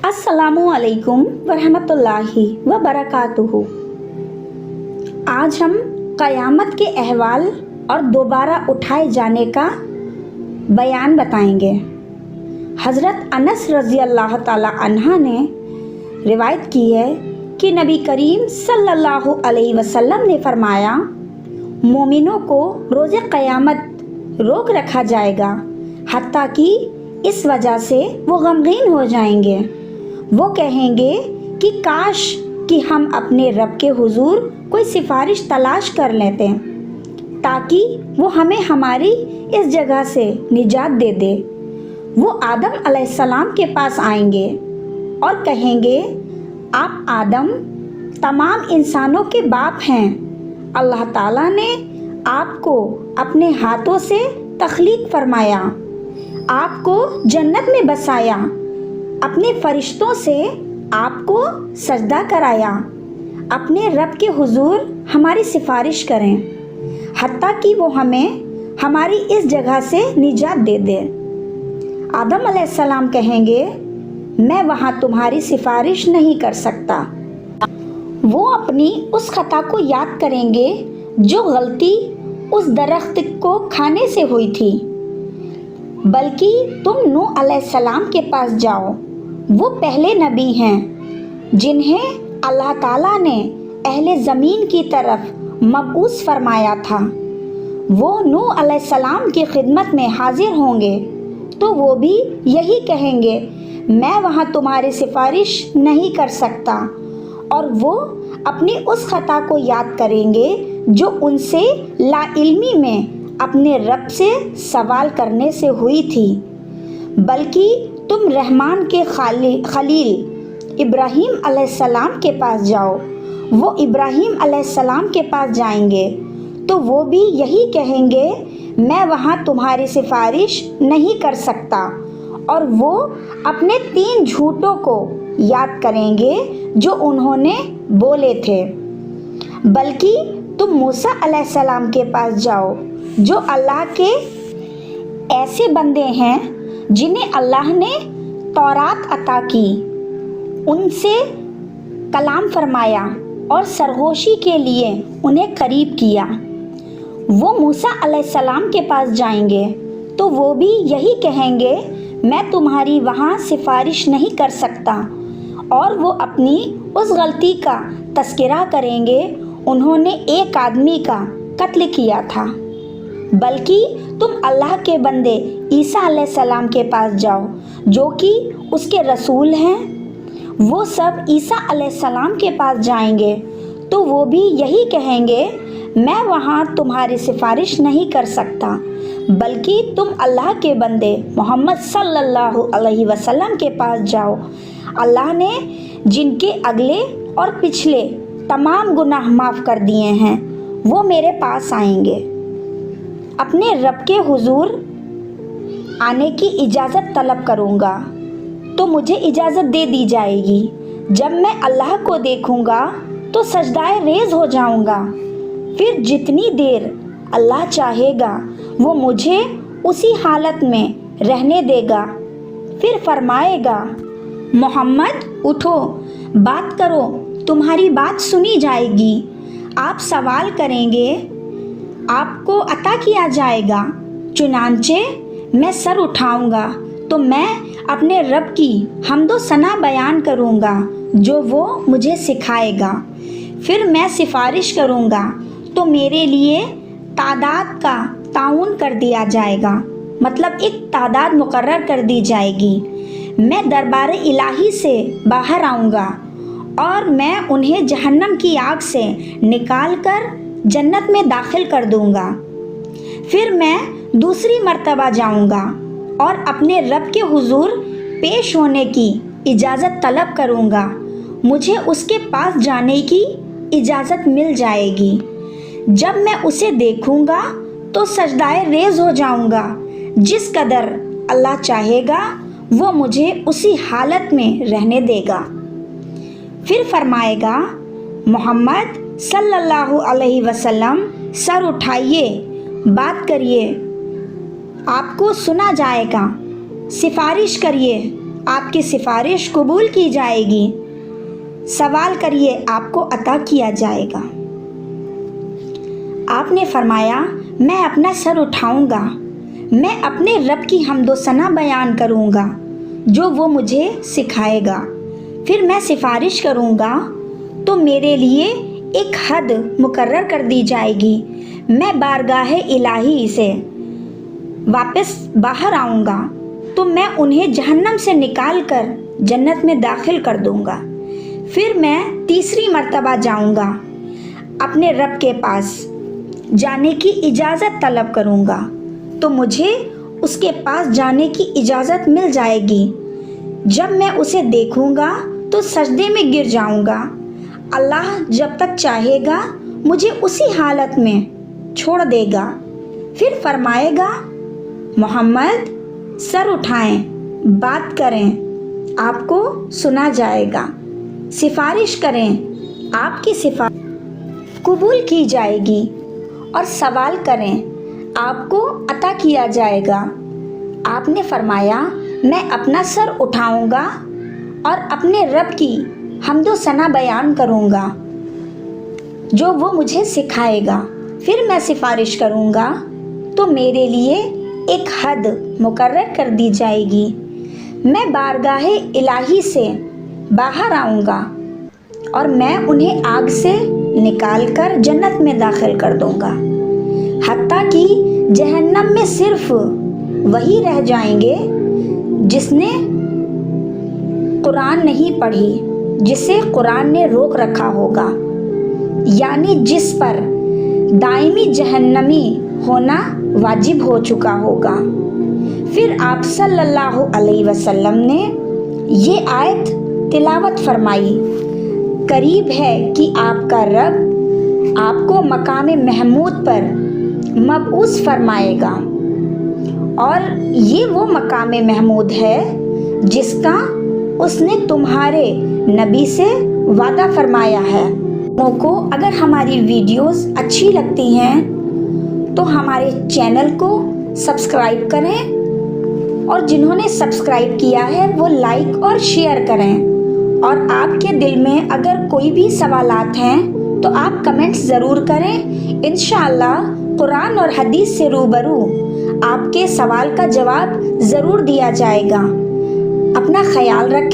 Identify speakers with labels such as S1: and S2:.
S1: अस्सलामु अलैकुम वरहमतुल्लाहि वबरकातुहू। आज हम क़यामत के अहवाल और दोबारा उठाए जाने का बयान बताएंगे। हज़रत अनस रज़ी अल्लाह ताला अन्हा ने रिवायत की है कि नबी करीम सल्लल्लाहु अलैहि वसल्लम ने फरमाया, मोमिनों को रोज़े क़यामत रोक रखा जाएगा, हत्ता कि इस वजह से वो गमगीन हो जाएंगे। वो कहेंगे कि काश कि हम अपने रब के हुजूर कोई सिफारिश तलाश कर लेते ताकि वो हमें हमारी इस जगह से निजात दे दे। वो आदम अलैहिस्सलाम के पास आएंगे और कहेंगे, आप आदम तमाम इंसानों के बाप हैं। अल्लाह ताला ने आपको अपने हाथों से तख्लीक फरमाया, आपको जन्नत में बसाया, अपने फरिश्तों से आपको सजदा कराया। अपने रब के हुजूर हमारी सिफारिश करें, हत्ता कि वो हमें हमारी इस जगह से निजात दे दे। आदम अलैहिस्सलाम कहेंगे, मैं वहाँ तुम्हारी सिफारिश नहीं कर सकता। वो अपनी उस खता को याद करेंगे जो गलती उस दरख्त को खाने से हुई थी। बल्कि तुम नूह अलैहिस्सलाम के पास जाओ, वो पहले नबी हैं जिन्हें अल्लाह ताला ने अहले ज़मीन की तरफ मबऊस फरमाया था। वो नूह अलैहिस्सलाम की खिदमत में हाजिर होंगे तो वो भी यही कहेंगे, मैं वहाँ तुम्हारी सिफारिश नहीं कर सकता। और वो अपनी उस खता को याद करेंगे जो उनसे लाइल्मी में अपने रब से सवाल करने से हुई थी। बल्कि तुम रहमान के खलील इब्राहीम अलैहिस्सलाम के पास जाओ। वो इब्राहीम अलैहिस्सलाम के पास जाएंगे तो वो भी यही कहेंगे, मैं वहाँ तुम्हारी सिफारिश नहीं कर सकता। और वो अपने 3 झूठों को याद करेंगे जो उन्होंने बोले थे। बल्कि तुम मूसा अलैहिस्सलाम के पास जाओ जो अल्लाह के ऐसे बंदे हैं जिन्हें अल्लाह ने तौरात अता की, उनसे कलाम फरमाया और सरगोशी के लिए उन्हें करीब किया। वो मूसा अलैहिस्सलाम के पास जाएंगे तो वो भी यही कहेंगे, मैं तुम्हारी वहाँ सिफारिश नहीं कर सकता। और वो अपनी उस गलती का तस्करा करेंगे, उन्होंने एक आदमी का कत्ल किया था। बल्कि तुम अल्लाह के बंदे ईसा अलैहिस्सलाम के पास जाओ जो कि उसके रसूल हैं। वो सब ईसा अलैहिस्सलाम के पास जाएंगे तो वो भी यही कहेंगे, मैं वहाँ तुम्हारी सिफारिश नहीं कर सकता। बल्कि तुम अल्लाह के बंदे मोहम्मद सल्लल्लाहु अलैहि वसल्लम के पास जाओ। अल्लाह ने जिनके अगले और पिछले तमाम गुनाह माफ़ कर दिए हैं, वो मेरे पास आएंगे। अपने रब के हुजूर आने की इजाज़त तलब करूँगा तो मुझे इजाज़त दे दी जाएगी। जब मैं अल्लाह को देखूँगा तो सजदाए रेज़ हो जाऊँगा। फिर जितनी देर अल्लाह चाहेगा वो मुझे उसी हालत में रहने देगा। फिर फरमाएगा, मोहम्मद उठो, बात करो, तुम्हारी बात सुनी जाएगी। आप सवाल करेंगे, आपको अता किया जाएगा। चुनांचे मैं सर उठाऊंगा तो मैं अपने रब की हम्दो सना बयान करूंगा जो वो मुझे सिखाएगा। फिर मैं सिफारिश करूंगा तो मेरे लिए तादाद का ताउन कर दिया जाएगा, मतलब एक तादाद मुकर्रर कर दी जाएगी। मैं दरबार इलाही से बाहर आऊँगा और मैं उन्हें जहन्नम की आग से निकाल कर जन्नत में दाखिल कर दूँगा। फिर मैं दूसरी मर्तबा जाऊँगा और अपने रब के हुजूर पेश होने की इजाज़त तलब करूँगा। मुझे उसके पास जाने की इजाज़त मिल जाएगी। जब मैं उसे देखूँगा तो सजदाए रेज़ हो जाऊँगा। जिस कदर अल्लाह चाहेगा वो मुझे उसी हालत में रहने देगा। फिर फरमाएगा, मोहम्मद सल्लल्लाहु अलैहि वसल्लम सर उठाइए, बात करिए। आपको सुना जाएगा। सिफारिश करिए, आपकी सिफारिश कबूल की जाएगी। सवाल करिए, आपको अता किया जाएगा। आपने फरमाया, मैं अपना सर उठाऊंगा, मैं अपने रब की हम्दो सना बयान करूंगा जो वो मुझे सिखाएगा। फिर मैं सिफारिश करूंगा तो मेरे लिए एक हद मुकर्रर कर दी जाएगी। मैं बारगाह इलाही से वापस बाहर आऊंगा तो मैं उन्हें जहन्नम से निकाल कर जन्नत में दाखिल कर दूंगा। फिर मैं तीसरी मर्तबा जाऊंगा, अपने रब के पास जाने की इजाज़त तलब करूंगा तो मुझे उसके पास जाने की इजाज़त मिल जाएगी। जब मैं उसे देखूंगा तो सजदे में गिर जाऊंगा। अल्लाह जब तक चाहेगा मुझे उसी हालत में छोड़ देगा। फिर फरमाएगा, मोहम्मद सर उठाएं, बात करें, आपको सुना जाएगा। सिफारिश करें, आपकी सिफारिश कबूल की जाएगी। और सवाल करें, आपको अता किया जाएगा। आपने फरमाया, मैं अपना सर उठाऊंगा और अपने रब की हम्दो सना बयान करूंगा जो वो मुझे सिखाएगा। फिर मैं सिफारिश करूंगा तो मेरे लिए एक हद मुकर्रर कर दी जाएगी। मैं बारगाह इलाही से बाहर आऊंगा और मैं उन्हें आग से निकालकर जन्नत में दाखिल कर दूंगा। हत्ता कि जहन्नम में सिर्फ वही रह जाएंगे जिसने कुरान नहीं पढ़ी, जिसे कुरान ने रोक रखा होगा, यानी जिस पर दायमी जहन्नमी होना वाजिब हो चुका होगा। फिर आप सल्लल्लाहु अलैहि वसल्लम ने ये आयत तिलावत फरमाई, करीब है कि आपका रब आपको मकाम महमूद पर मबऊस फरमाएगा। और ये वो मकाम महमूद है जिसका उसने तुम्हारे नबी से वादा फरमाया है। को अगर हमारी वीडियोस अच्छी लगती हैं तो हमारे चैनल को सब्सक्राइब करें और जिन्होंने सब्सक्राइब किया है वो लाइक और शेयर करें। और आपके दिल में अगर कोई भी सवालात हैं तो आप कमेंट्स ज़रूर करें। इंशाअल्लाह कुरान और हदीस से रूबरू आपके सवाल का जवाब ज़रूर दिया जाएगा। अपना ख्याल रखें।